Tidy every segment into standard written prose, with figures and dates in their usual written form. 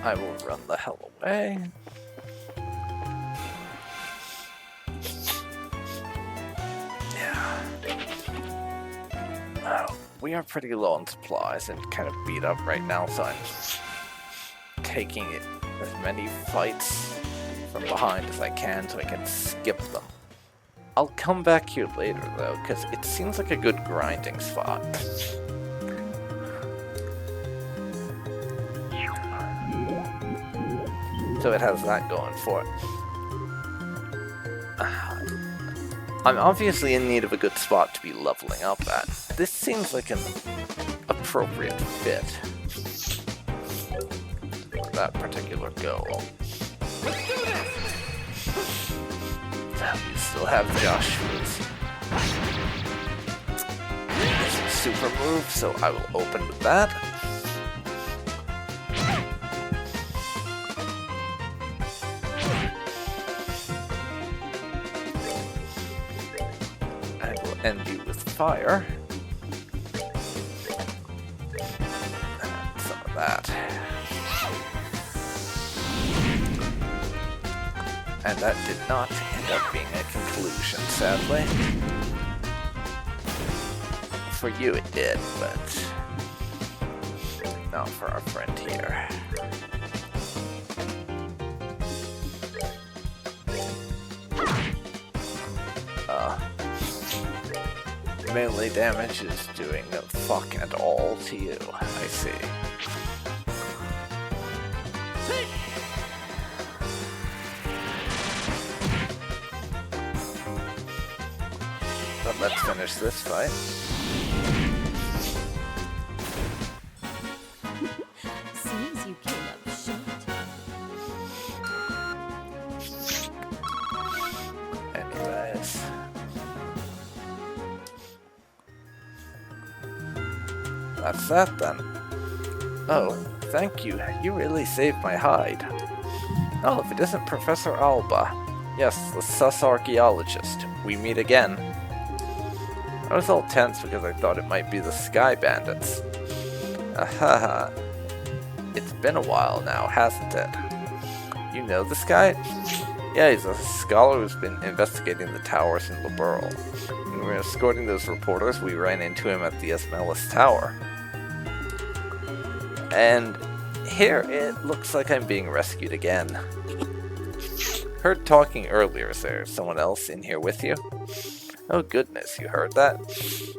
I will run the hell away. Yeah. We are pretty low on supplies and kind of beat up right now, so I'm taking as many fights from behind as I can so I can skip them. I'll come back here later though, because it seems like a good grinding spot. So it has that going for it. I'm obviously in need of a good spot to be leveling up at. This seems like an appropriate fit for that particular goal. Let's do this! You still have Joshua's super move, so I will open with that. End you with fire. And some of that. And that did not end up being a conclusion, sadly. For you it did, but not for our friend here. Melee damage is doing no fuck at all to you, I see. But let's finish this fight. Seems you came up short. Anyways. That's that then. Oh, thank you. You really saved my hide. Oh, if it isn't Professor Alba. Yes, the sus archaeologist. We meet again. I was all tense because I thought it might be the Sky Bandits. Ahaha. It's been a while now, hasn't it? You know this guy? Yeah, he's a scholar who's been investigating the towers in Liberl. When we were escorting those reporters, we ran into him at the Esmelis Tower. And here it looks like I'm being rescued again. Heard talking earlier. Is there someone else in here with you? Oh goodness, you heard that?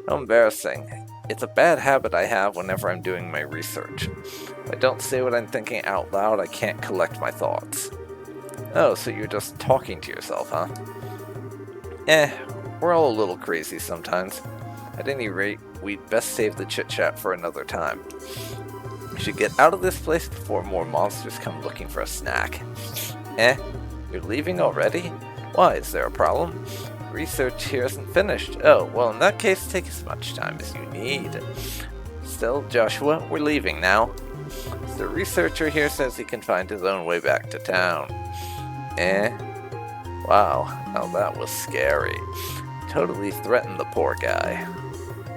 How embarrassing. It's a bad habit I have whenever I'm doing my research. If I don't say what I'm thinking out loud, I can't collect my thoughts. Oh, so you're just talking to yourself, huh? We're all a little crazy sometimes. At any rate, we'd best save the chit-chat for another time. We should get out of this place before more monsters come looking for a snack. You're leaving already? Why, is there a problem? Research here isn't finished. Oh, well in that case, take as much time as you need. Still, Joshua, we're leaving now. The researcher here says he can find his own way back to town. Wow, now that was scary. Totally threatened the poor guy.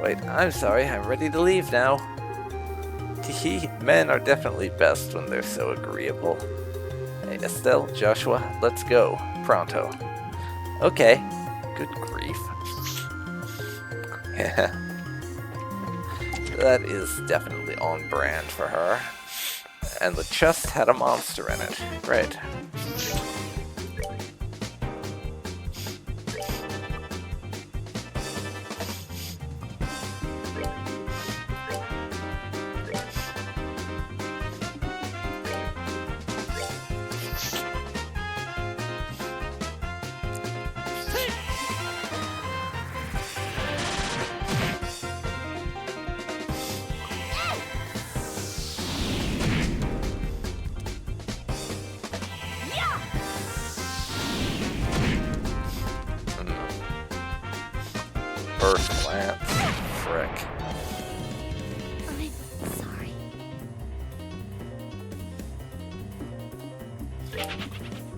Wait, I'm sorry, I'm ready to leave now. Men are definitely best when they're so agreeable. Hey, Estelle, Joshua, let's go. Pronto. Okay. Good grief. Yeah. That is definitely on brand for her. And the chest had a monster in it. Great. Earth Lance. Frick.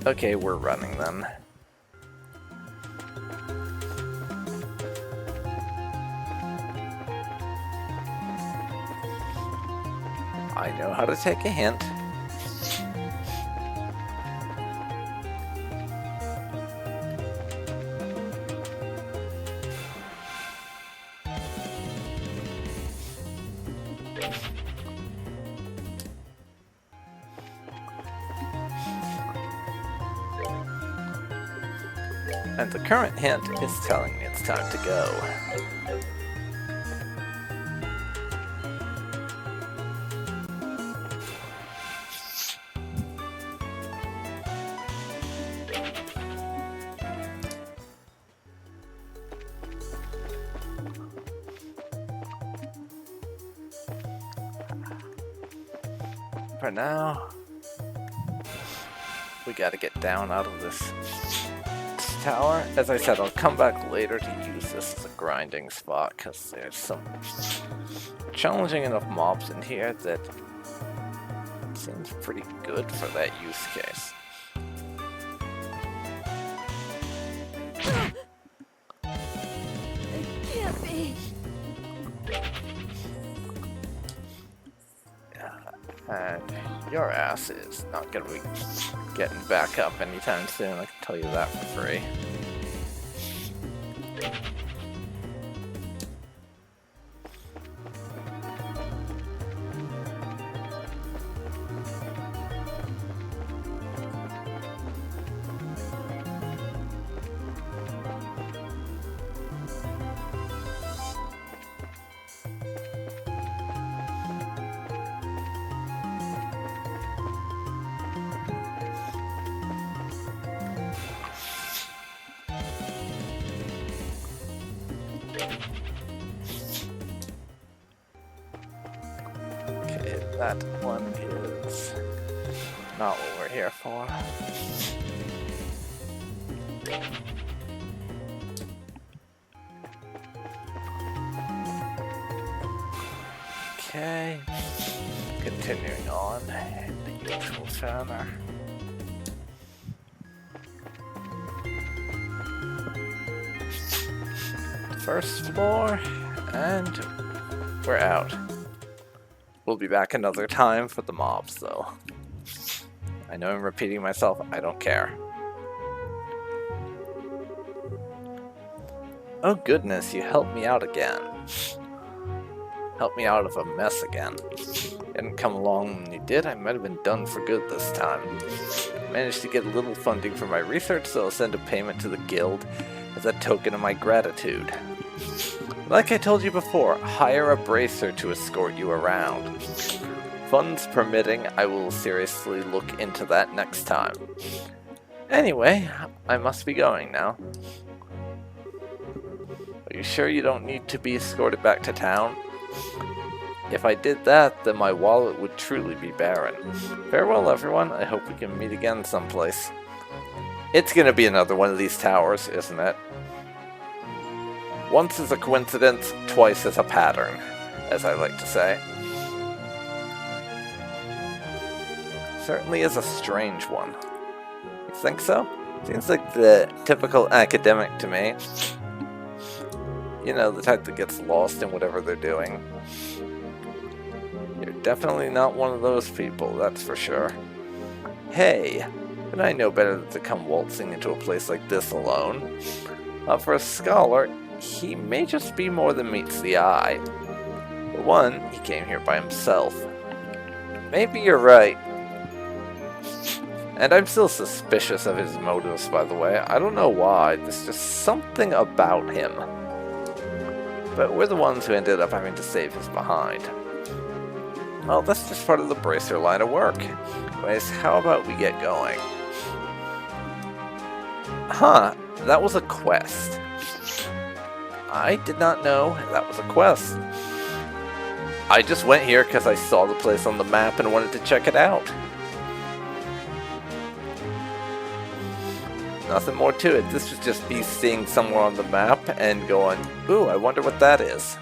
Okay, we're running then. I know how to take a hint. And the current hint is telling me it's time to go. For now, we gotta get down out of this tower. As I said, I'll come back later to use this as a grinding spot, because there's some challenging enough mobs in here that it seems pretty good for that use case. It can't be. And your ass is not gonna be getting back up anytime soon, I can tell you that for free. Okay, that one is not what we're here for. Okay, continuing on in the usual manner. First floor, and we're out. We'll be back another time for the mobs, though. I know I'm repeating myself, I don't care. Oh goodness, you helped me out again. Helped me out of a mess again. Didn't come along when you did, I might have been done for good this time. Managed to get a little funding for my research, so I'll send a payment to the guild as a token of my gratitude. Like I told you before, hire a bracer to escort you around. Funds permitting, I will seriously look into that next time. Anyway, I must be going now. Are you sure you don't need to be escorted back to town? If I did that, then my wallet would truly be barren. Farewell, everyone. I hope we can meet again someplace. It's gonna be another one of these towers, isn't it? Once is a coincidence, twice is a pattern, as I like to say. Certainly is a strange one. You think so? Seems like the typical academic to me. You know, the type that gets lost in whatever they're doing. You're definitely not one of those people, that's for sure. Hey, but I know better than to come waltzing into a place like this alone. For a scholar, he may just be more than meets the eye. For one, he came here by himself. Maybe you're right. And I'm still suspicious of his motives, by the way. I don't know why, there's just something about him. But we're the ones who ended up having to save his behind. Well, that's just part of the bracer line of work. Anyways, how about we get going? Huh, that was a quest. I did not know that was a quest. I just went here because I saw the place on the map and wanted to check it out. Nothing more to it. This was just me seeing somewhere on the map and going, ooh, I wonder what that is.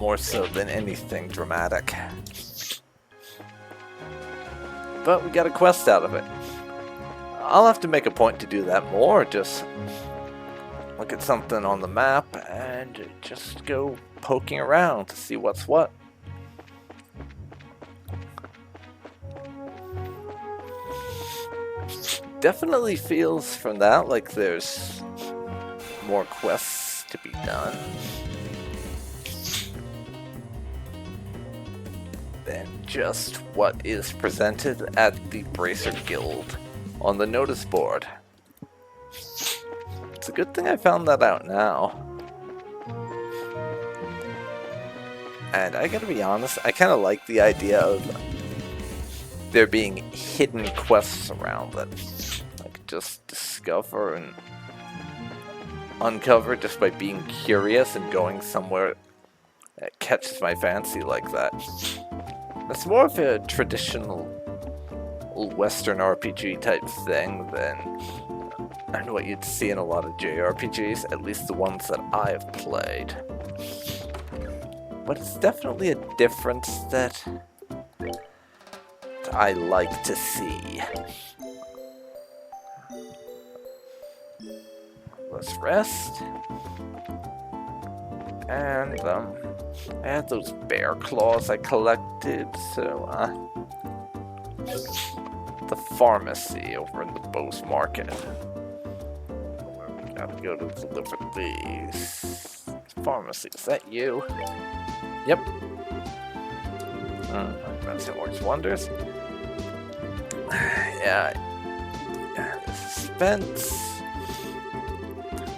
more so than anything dramatic. But we got a quest out of it. I'll have to make a point to do that more, just look at something on the map and just go poking around to see what's what. Definitely feels from that like there's more quests to be done than just what is presented at the Bracer Guild on the notice board. It's a good thing I found that out now. And I gotta be honest, I kind of like the idea of there being hidden quests around that I could just discover and uncover just by being curious and going somewhere that catches my fancy like that. It's more of a traditional Western RPG type thing than what you'd see in a lot of JRPGs, at least the ones that I've played. But it's definitely a difference that I like to see. Let's rest. And I had those bear claws I collected, so the pharmacy over in the Bose Market. Where we gotta go to deliver these. Pharmacy, is that you? Yep. Medicine works wonders. Yeah. Dispense.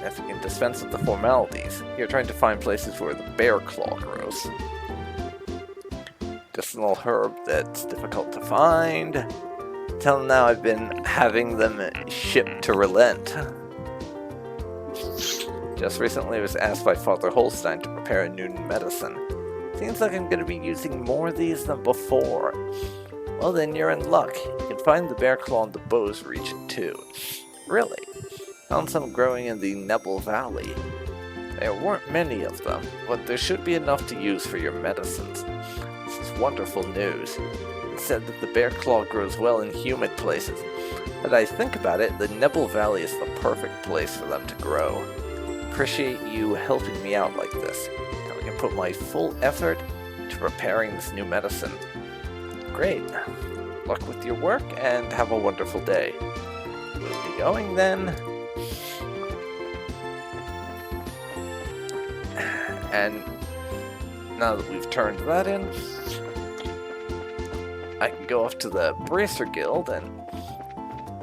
If you can dispense with the formalities. You're trying to find places where the bear claw grows. Medicinal herb that's difficult to find. Till now I've been having them shipped to Relent. Just recently I was asked by Father Holstein to prepare a new medicine. Seems like I'm going to be using more of these than before. Well then, you're in luck. You can find the bear claw in the Bose region too. Really? Found some growing in the Nebel Valley. There weren't many of them, but there should be enough to use for your medicines. This is wonderful news. It said that the bear claw grows well in humid places. But I think about it, the Nebel Valley is the perfect place for them to grow. Appreciate you helping me out like this. Now I can put my full effort to preparing this new medicine. Great. Luck with your work and have a wonderful day. We'll be going then. And now that we've turned that in, I can go off to the Bracer Guild and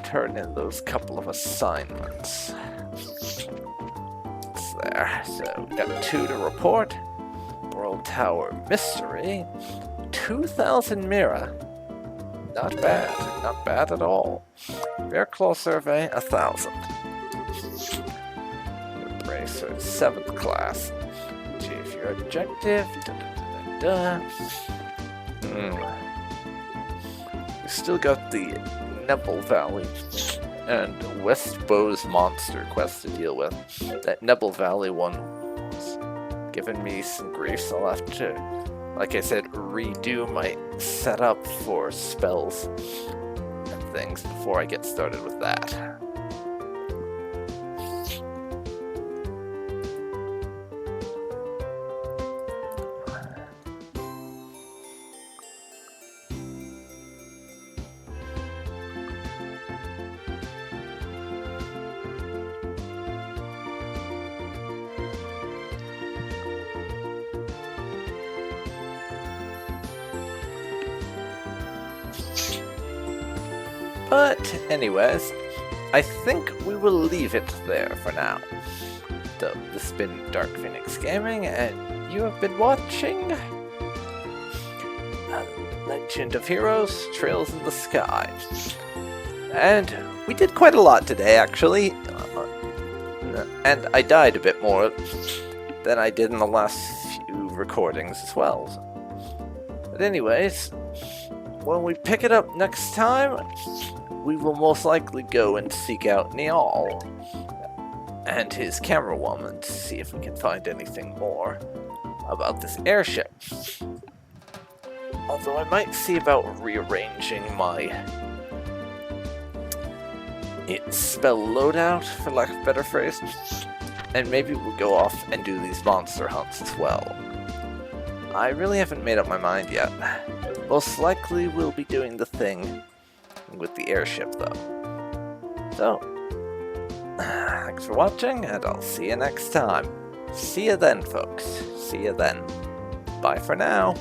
turn in those couple of assignments. It's there. So we've got 2 to report. World Tower Mystery. 2,000 Mira. Not bad. Not bad at all. Bear Claw Survey, 1,000. Bracer, 7th class. Achieve your objective. We still got the Nebel Valley and West Bose monster quest to deal with. That Nebel Valley one was giving me some grief, so I'll have to, like I said, redo my setup for spells and things before I get started with that. But anyways, I think we will leave it there for now. So this has been Dark Phoenix Gaming, and you have been watching Legend of Heroes: Trails in the Sky. And we did quite a lot today, actually, and I died a bit more than I did in the last few recordings as well. But anyways, when we pick it up next time, we will most likely go and seek out Niall and his camera woman to see if we can find anything more. about this airship. Although I might see about rearranging my spell loadout, for lack of a better phrase, and maybe we'll go off and do these monster hunts as well. I really haven't made up my mind yet. Most likely we'll be doing the thing with the airship though. So, thanks for watching, and I'll see you next time. See you then, folks. See you then. Bye for now.